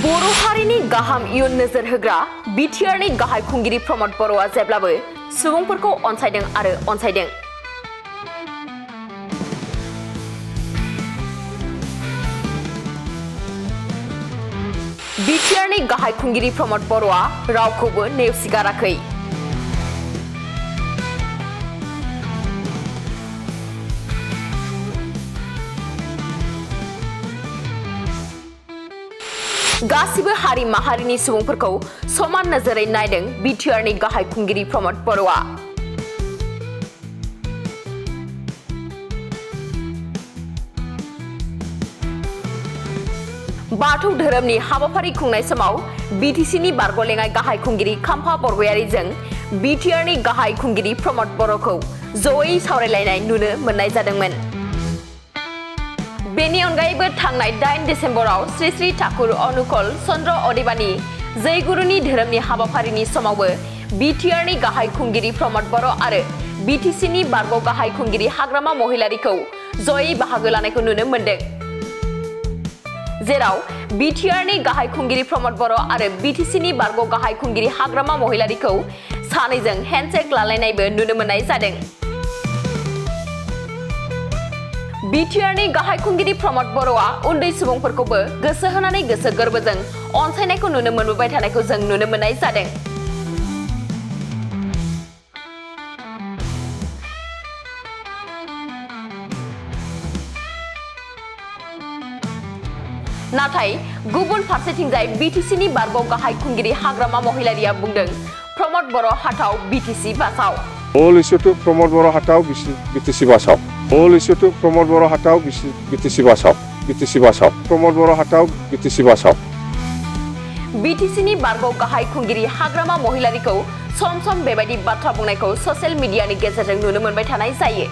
बर' हारिनि गाहाम इयुन नोजोर होग्रा बिटिआरनि गाहाय खुंगिरि रमद बर'आ जेब्लाबो सुबुंफोरखौ अनसायदों आरो अनसायदों। बिटिआरनि गाहाय खुंगिरि रमद बर'आ रावखौबो नेवसिगाराखै। गासिबो हारि माहारिनि सुबुंफोरखौ समान नोजोरै नायदों बिटिआरनि गाहाय खुंगिरि रमद बर'आ। बाथौ धोरोमनि हाबाफारि खुंनाय समाव बिटिसिनि बारग'लेङाइ गाहाय खुंगिरि खाम्फा बरग'यारिजों बिटिआरनि गाहाय खुंगिरि रमद बर'खौ जयै सावरायलायनाय नुनो मोननाय जादोंमोन। बेनि अनगायैबो थांनाय 8 डिसेम्बराव श्री श्री ठाकुर अनुकूल चन्द्र अदेबानि जयगुरुनि धोरोमनि हाबाफारिनि समावबो बिटिआरनि गाहाय खुंगिरि रमद बर' आरो बिटिसिनि बारग' गाहाय खुंगिरि हाग्रामा महिलारिखौ जयै बाहागो लानायखौ नुनो मोनदों। जेराव बिटिआरनि गाहाय खुंगिरि रमद बर' आरो बिटिसिनि बारग' गाहाय खुंगिरि हाग्रामा महिलारिखौ सानैजों हेन्डशेक लालायनायबो नुनो मोननाय जादों। बिटिआरनि गाहाय खुंगिरि रमद बर'आ उन्दै सुबुंफोरखौबो गोसो होनानै गोसो गोरबोजों अनसायनायखौ नुनो मोनबोबाय थानायखौ जों नुनो मोननाय जादों। नाथाय गुबुन फारसेथिंजाय बिटिसिनि बारग' गाहाय खुंगिरि हाग्रामा महिलारिया बुंदों रमद बर' हाथाव BTC बासाव। All issue to promote Boro Hatau BTC Basau. All issue to promote Boro Hatau BTC Basau. BTC Basau. Promote Boro Hatau BTC Basau. बिटिसिनि बारग' गाहाय खुंगिरि हाग्रामा महिलारिखौ सम सम बेबायदि बाथ्रा बुंनायखौ ससियेल मिडियानि गेजेरजों नुनो मोनबाय थानाय जायो।